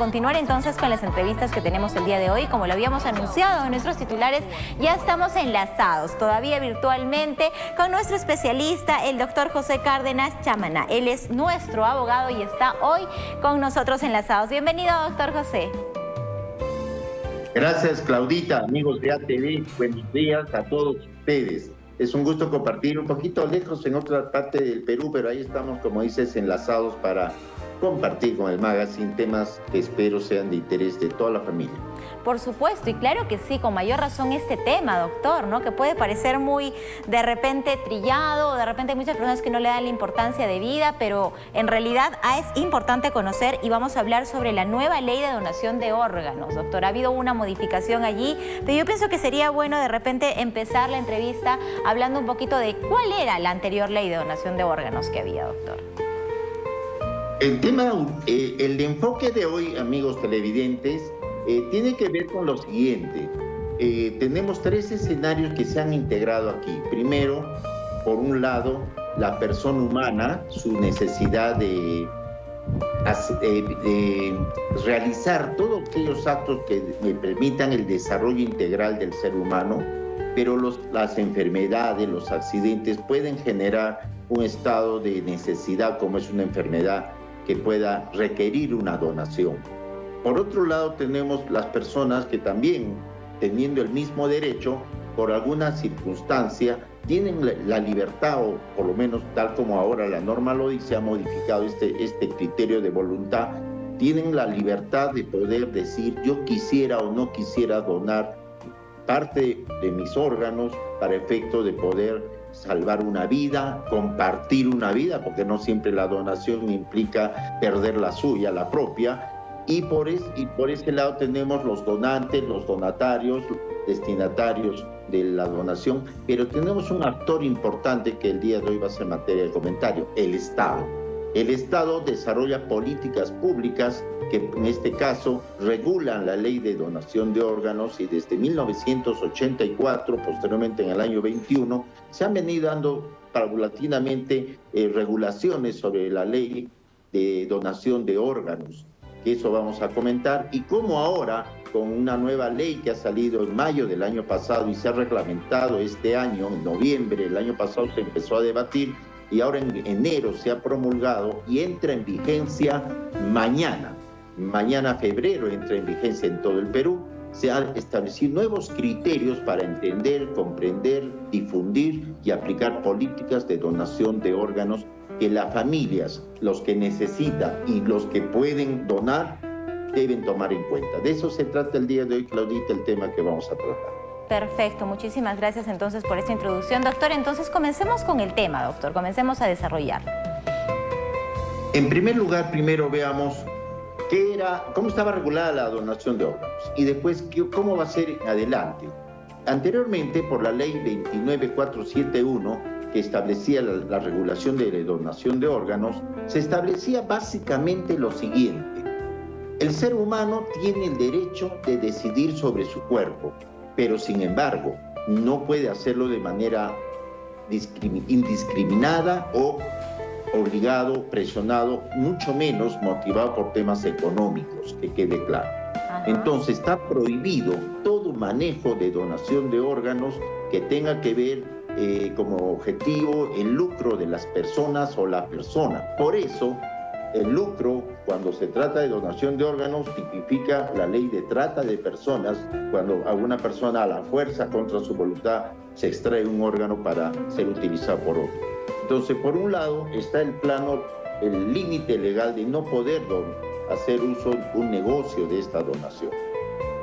continuar entonces con las entrevistas que tenemos el día de hoy. Como lo habíamos anunciado en nuestros titulares, ya estamos enlazados, todavía virtualmente, con nuestro especialista, el doctor José Cárdenas Chamaná. Él es nuestro abogado y está hoy con nosotros enlazados. Bienvenido, doctor José. Gracias, Claudita, amigos de ATV, buenos días a todos ustedes. Es un gusto compartir un poquito lejos en otra parte del Perú, pero ahí estamos, como dices, enlazados para compartir con el magazine temas que espero sean de interés de toda la familia. Por supuesto, y claro que sí, con mayor razón este tema, doctor, ¿no? Que puede parecer muy de repente trillado, de repente hay muchas personas que no le dan la importancia de vida, pero en realidad es importante conocer y vamos a hablar sobre la nueva ley de donación de órganos, doctor. Ha habido una modificación allí, pero yo pienso que sería bueno de repente empezar la entrevista hablando un poquito de cuál era la anterior ley de donación de órganos que había, doctor. El enfoque de hoy, amigos televidentes, tiene que ver con lo siguiente. Tenemos tres escenarios que se han integrado aquí. Primero, por un lado, la persona humana, su necesidad de realizar todos aquellos actos que permitan el desarrollo integral del ser humano, pero las enfermedades, los accidentes pueden generar un estado de necesidad, como es una enfermedad que pueda requerir una donación. Por otro lado, tenemos las personas que también, teniendo el mismo derecho, por alguna circunstancia, tienen la libertad, o por lo menos tal como ahora la norma lo dice, ha modificado este criterio de voluntad, tienen la libertad de poder decir yo quisiera o no quisiera donar parte de mis órganos para efecto de poder salvar una vida, compartir una vida, porque no siempre la donación implica perder la suya, la propia. Y por ese lado tenemos los donantes, los donatarios, destinatarios de la donación, pero tenemos un actor importante que el día de hoy va a ser materia de comentario, el Estado. El Estado desarrolla políticas públicas que en este caso regulan la ley de donación de órganos y desde 1984, posteriormente en el año 21, se han venido dando paulatinamente regulaciones sobre la ley de donación de órganos, que eso vamos a comentar, y cómo ahora, con una nueva ley que ha salido en mayo del año pasado y se ha reglamentado este año, en noviembre del año pasado se empezó a debatir, y ahora en enero se ha promulgado y entra en vigencia mañana. Mañana, febrero, entra en vigencia en todo el Perú. Se han establecido nuevos criterios para entender, comprender, difundir y aplicar políticas de donación de órganos que las familias, los que necesitan y los que pueden donar, deben tomar en cuenta. De eso se trata el día de hoy, Claudita, el tema que vamos a tratar. Perfecto, muchísimas gracias entonces por esta introducción, doctor. Entonces comencemos con el tema, doctor, comencemos a desarrollarlo. En primer lugar, primero veamos cómo estaba regulada la donación de órganos y después cómo va a ser en adelante. Anteriormente, por la ley 29471, que establecía la regulación de la donación de órganos, se establecía básicamente lo siguiente. El ser humano tiene el derecho de decidir sobre su cuerpo, pero sin embargo no puede hacerlo de manera indiscriminada o obligado, presionado, mucho menos motivado por temas económicos, que quede claro. Ajá. Entonces está prohibido todo manejo de donación de órganos que tenga que ver como objetivo el lucro de las personas o la persona. Por eso, el lucro, cuando se trata de donación de órganos, tipifica la ley de trata de personas, cuando a una persona a la fuerza, contra su voluntad, se extrae un órgano para ser utilizado por otro. Entonces, por un lado, está el límite legal de no poder hacer uso de un negocio de esta donación.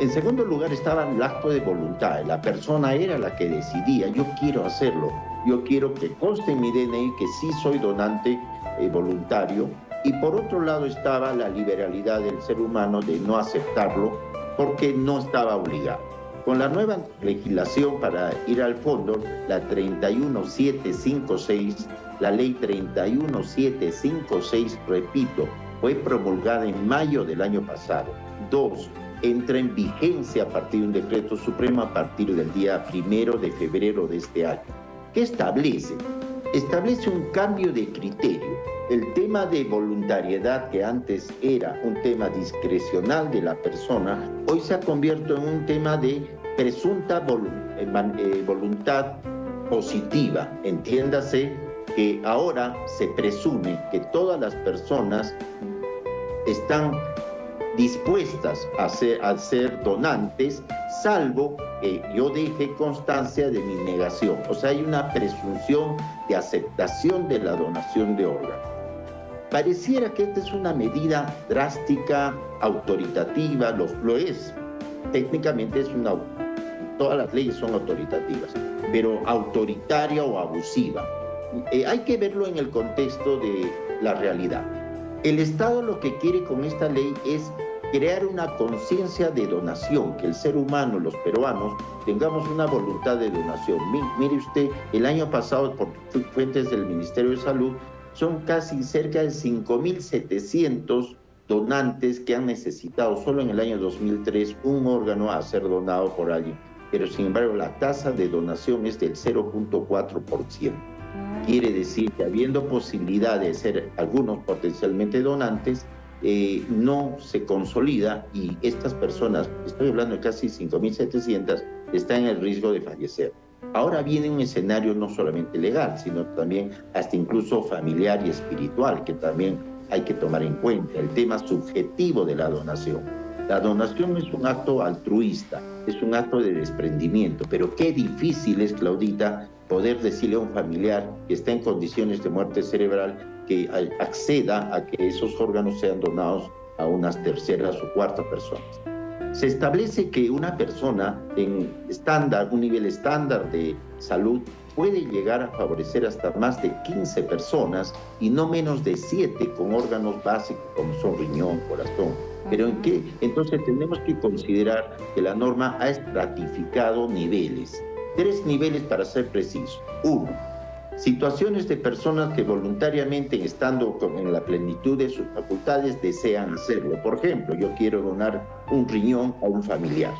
En segundo lugar, estaba el acto de voluntad. La persona era la que decidía, yo quiero hacerlo, yo quiero que conste en mi DNI que sí soy donante voluntario. Y por otro lado estaba la liberalidad del ser humano de no aceptarlo porque no estaba obligado. Con la nueva legislación, para ir al fondo, la 31756, la ley 31756, repito, fue promulgada en mayo del año pasado. 2. Entra en vigencia a partir de un decreto supremo a partir del día 1 de febrero de este año. ¿Qué establece? Establece un cambio de criterio. el tema de voluntariedad, que antes era un tema discrecional de la persona, hoy se ha convertido en un tema de presunta voluntad positiva. Entiéndase que ahora se presume que todas las personas están dispuestas a ser donantes, salvo que yo deje constancia de mi negación. O sea, hay una presunción de aceptación de la donación de órganos. Pareciera que esta es una medida drástica, autoritativa, lo es. Técnicamente todas las leyes son autoritativas, pero autoritaria o abusiva. Hay que verlo en el contexto de la realidad. El Estado lo que quiere con esta ley es crear una conciencia de donación, que el ser humano, los peruanos, tengamos una voluntad de donación. Mire usted, el año pasado, por fuentes del Ministerio de Salud, son casi cerca de 5.700 donantes que han necesitado solo en el año 2003 un órgano a ser donado por alguien. Pero sin embargo la tasa de donación es del 0.4%. Quiere decir que habiendo posibilidad de ser algunos potencialmente donantes, no se consolida y estas personas, estoy hablando de casi 5.700, están en el riesgo de fallecer. Ahora viene un escenario no solamente legal, sino también hasta incluso familiar y espiritual, que también hay que tomar en cuenta, el tema subjetivo de la donación. La donación es un acto altruista, es un acto de desprendimiento, pero qué difícil es, Claudita, poder decirle a un familiar que está en condiciones de muerte cerebral que acceda a que esos órganos sean donados a unas terceras o cuartas personas. Se establece que una persona en un nivel estándar de salud puede llegar a favorecer hasta más de 15 personas y no menos de 7 con órganos básicos como son riñón, corazón. Pero entonces tenemos que considerar que la norma ha estratificado niveles. 3 niveles para ser preciso. 1. Situaciones de personas que voluntariamente, estando en la plenitud de sus facultades, desean hacerlo. Por ejemplo, yo quiero donar un riñón a un familiar.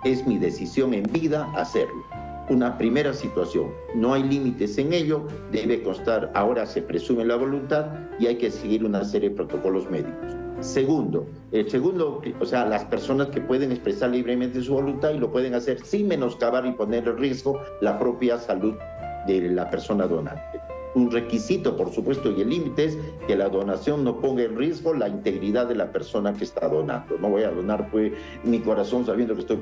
Es mi decisión en vida hacerlo. Una primera situación. No hay límites en ello, debe constar, ahora se presume la voluntad y hay que seguir una serie de protocolos médicos. Segundo, o sea, las personas que pueden expresar libremente su voluntad y lo pueden hacer sin menoscabar y poner en riesgo la propia salud de la persona donante. Un requisito, por supuesto, y el límite es que la donación no ponga en riesgo la integridad de la persona que está donando. No voy a donar mi corazón sabiendo que estoy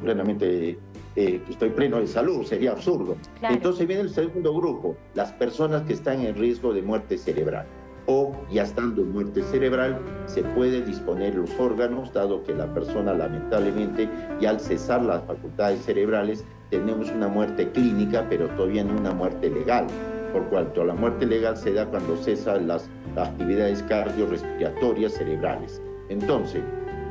pleno de salud, sería absurdo. Claro. Entonces viene el segundo grupo, las personas que están en riesgo de muerte cerebral. O ya estando en muerte cerebral, se puede disponer los órganos, dado que la persona lamentablemente, ya al cesar las facultades cerebrales, tenemos una muerte clínica, pero todavía no una muerte legal, por cuanto la muerte legal se da cuando cesan las actividades cardiorrespiratorias cerebrales. Entonces,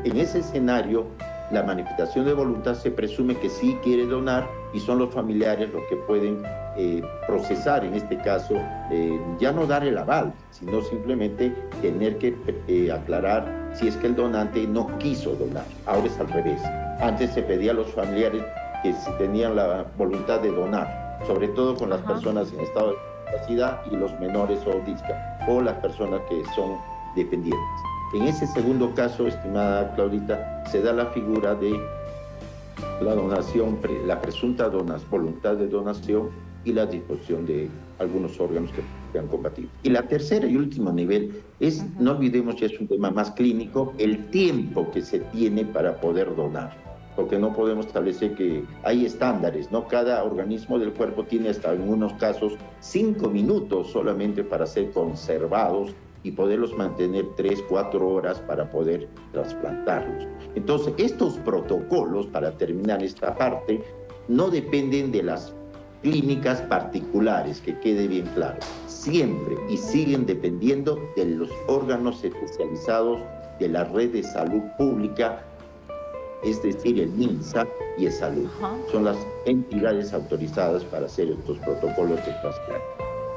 en ese escenario, la manifestación de voluntad se presume que sí quiere donar y son los familiares los que pueden procesar, en este caso, ya no dar el aval, sino simplemente tener que aclarar si es que el donante no quiso donar. Ahora es al revés. Antes se pedía a los familiares que si tenían la voluntad de donar, sobre todo con las personas en estado de discapacidad y los menores o las personas que son dependientes. En ese segundo caso, estimada Claudita, se da la figura de la donación, la presunta voluntad de donación y la disposición de algunos órganos que sean compatibles. Y la tercera y último nivel es, no olvidemos, ya es un tema más clínico, el tiempo que se tiene para poder donar. Porque no podemos establecer que hay estándares, ¿no? Cada organismo del cuerpo tiene hasta en unos casos 5 minutos solamente para ser conservados y poderlos mantener 3, 4 horas para poder trasplantarlos. Entonces, estos protocolos, para terminar esta parte, no dependen de las clínicas particulares, que quede bien claro. Siempre y siguen dependiendo de los órganos especializados de la red de salud pública, es decir, el MINSA y ESalud. Son las entidades autorizadas para hacer estos protocolos de trasplante.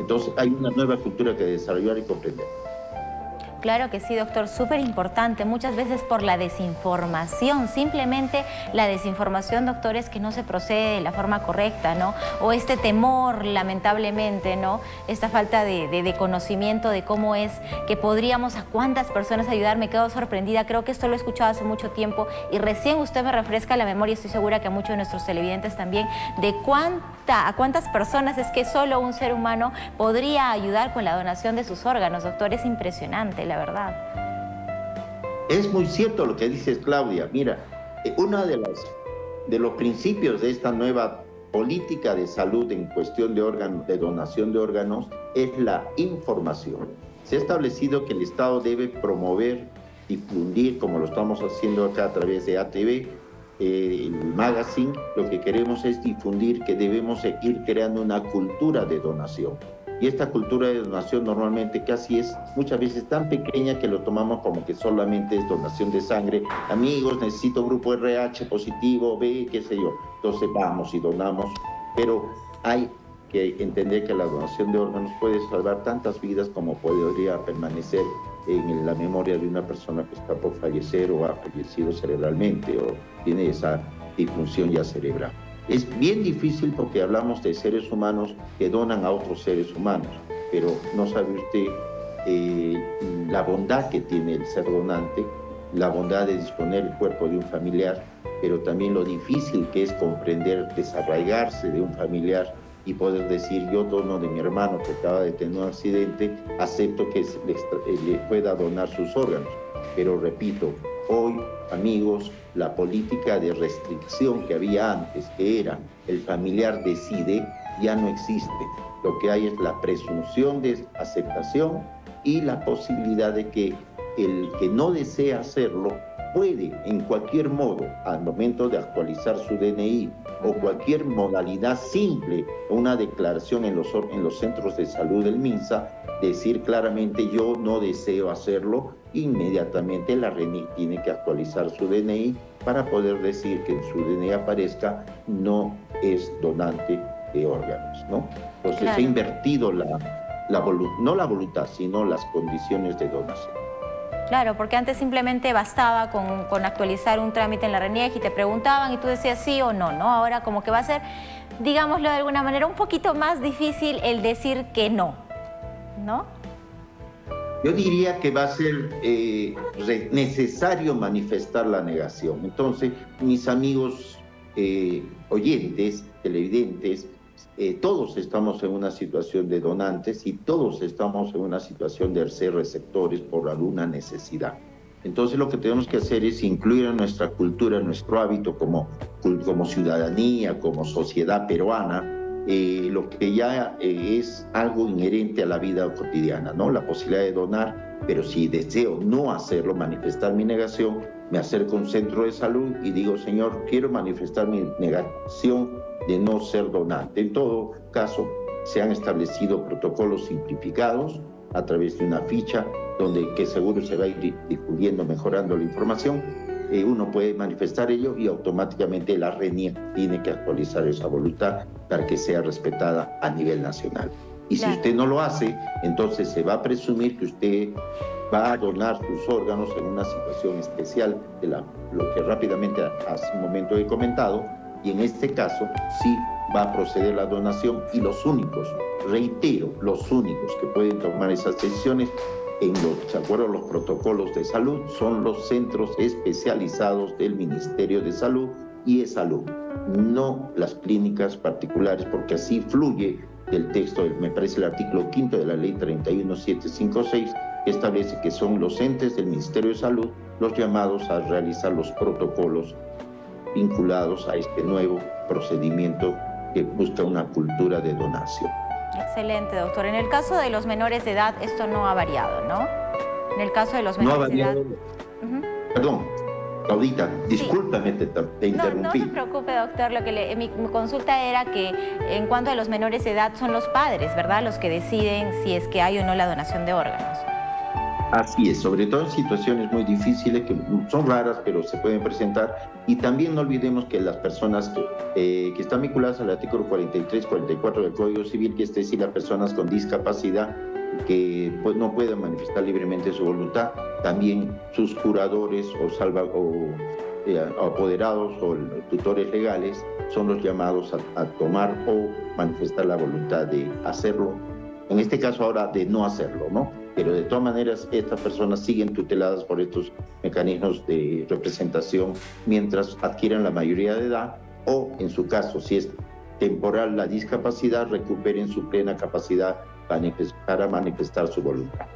Entonces, hay una nueva cultura que desarrollar y comprender. Claro que sí, doctor, súper importante, muchas veces por la desinformación, simplemente la desinformación, doctor, es que no se procede de la forma correcta, ¿no? O este temor, lamentablemente, ¿no? Esta falta de conocimiento de cómo es que podríamos a cuántas personas ayudar. Me quedo sorprendida, creo que esto lo he escuchado hace mucho tiempo y recién usted me refresca la memoria, estoy segura que a muchos de nuestros televidentes también, de a cuántas personas es que solo un ser humano podría ayudar con la donación de sus órganos, doctor. Es impresionante, la verdad. Es muy cierto lo que dices, Claudia. Mira, uno de los principios de esta nueva política de salud en cuestión de donación de órganos es la información. Se ha establecido que el Estado debe promover, difundir, como lo estamos haciendo acá a través de ATV, el magazine. Lo que queremos es difundir que debemos ir creando una cultura de donación. Y esta cultura de donación normalmente casi es muchas veces tan pequeña que lo tomamos como que solamente es donación de sangre. Amigos, necesito grupo RH positivo, B, qué sé yo. Entonces vamos y donamos. Pero hay que entender que la donación de órganos puede salvar tantas vidas como podría permanecer en la memoria de una persona que está por fallecer o ha fallecido cerebralmente o tiene esa disfunción ya cerebral. Es bien difícil porque hablamos de seres humanos que donan a otros seres humanos, pero no sabe usted la bondad que tiene el ser donante, la bondad de disponer el cuerpo de un familiar, pero también lo difícil que es comprender, desarraigarse de un familiar y poder decir, yo dono de mi hermano que acaba de tener un accidente, acepto que le pueda donar sus órganos. Pero repito, hoy, amigos, la política de restricción que había antes, que era el familiar decide, ya no existe. Lo que hay es la presunción de aceptación y la posibilidad de que el que no desea hacerlo puede, en cualquier modo, al momento de actualizar su DNI o cualquier modalidad simple, una declaración en los centros de salud del MINSA, decir claramente yo no deseo hacerlo. Inmediatamente la RENIC tiene que actualizar su DNI para poder decir que en su DNI aparezca no es donante de órganos, ¿no? Entonces claro, se ha invertido no la voluntad, sino las condiciones de donación. Claro, porque antes simplemente bastaba con actualizar un trámite en la RENIEC y te preguntaban y tú decías sí o no, ¿no? Ahora como que va a ser, digámoslo de alguna manera, un poquito más difícil el decir que no, ¿no? Yo diría que va a ser necesario manifestar la negación. Entonces, mis amigos oyentes, televidentes, todos estamos en una situación de donantes y todos estamos en una situación de ser receptores por alguna necesidad. Entonces lo que tenemos que hacer es incluir en nuestra cultura, en nuestro hábito como ciudadanía, como sociedad peruana, lo que ya es algo inherente a la vida cotidiana, ¿no? La posibilidad de donar, pero si deseo no hacerlo, manifestar mi negación, me acerco a un centro de salud y digo, Señor, quiero manifestar mi negación de no ser donante. En todo caso, se han establecido protocolos simplificados a través de una ficha que seguro se va a ir difundiendo, mejorando la información. Uno puede manifestar ello y automáticamente la RENIEC tiene que actualizar esa voluntad para que sea respetada a nivel nacional. Y claro, si usted no lo hace, entonces se va a presumir que usted va a donar sus órganos en una situación especial de lo que rápidamente hace un momento he comentado, y en este caso sí va a proceder la donación y los únicos, reitero, los únicos que pueden tomar esas decisiones de acuerdo a los protocolos de salud son los centros especializados del Ministerio de Salud y de Salud, no las clínicas particulares, porque así fluye del texto, me parece el artículo 5 de la ley 31756, que establece que son los entes del Ministerio de Salud los llamados a realizar los protocolos vinculados a este nuevo procedimiento que busca una cultura de donación. Excelente, doctor. En el caso de los menores de edad, esto no ha variado, ¿no? En el caso de los menores de edad... Perdón, Claudita, discúlpame, te interrumpí. No se preocupe, doctor. Mi consulta era que en cuanto a los menores de edad son los padres, ¿verdad?, los que deciden si es que hay o no la donación de órganos. Así es, sobre todo en situaciones muy difíciles que son raras, pero se pueden presentar. Y también no olvidemos que las personas que están vinculadas al artículo 43, 44 del Código Civil, que es decir, las personas con discapacidad, que pues, no puedan manifestar libremente su voluntad, también sus curadores o apoderados o tutores legales son los llamados a tomar o manifestar la voluntad de hacerlo, en este caso ahora de no hacerlo, ¿no? Pero de todas maneras estas personas siguen tuteladas por estos mecanismos de representación mientras adquieran la mayoría de edad o, en su caso, si es temporal la discapacidad, recuperen su plena capacidad para manifestar su voluntad.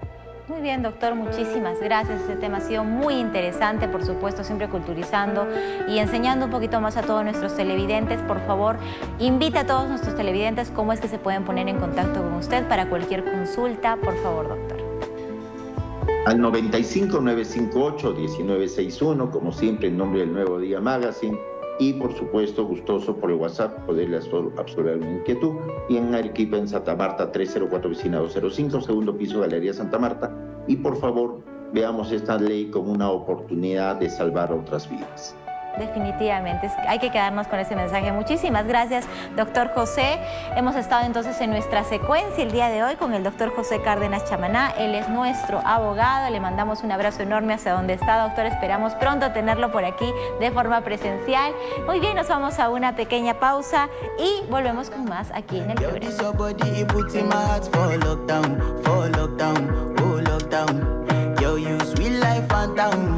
Muy bien, doctor, muchísimas gracias. Este tema ha sido muy interesante, por supuesto, siempre culturizando y enseñando un poquito más a todos nuestros televidentes. Por favor, invita a todos nuestros televidentes cómo es que se pueden poner en contacto con usted para cualquier consulta. Por favor, doctor. Al 95-958-1961, como siempre, en nombre del Nuevo Día Magazine. Y, por supuesto, gustoso por el WhatsApp poderle absorber una inquietud. Y en Arequipa, en Santa Marta, 304 Vicina 205, segundo piso, Galería Santa Marta. Y, por favor, veamos esta ley como una oportunidad de salvar otras vidas. Definitivamente, hay que quedarnos con ese mensaje. Muchísimas gracias, doctor José. Hemos estado entonces en nuestra secuencia el día de hoy con el doctor José Cárdenas Chamaná. Él es nuestro abogado. Le mandamos un abrazo enorme hacia donde está, doctor. Esperamos pronto tenerlo por aquí de forma presencial. Muy bien, nos vamos a una pequeña pausa y volvemos con más aquí en El Progreso.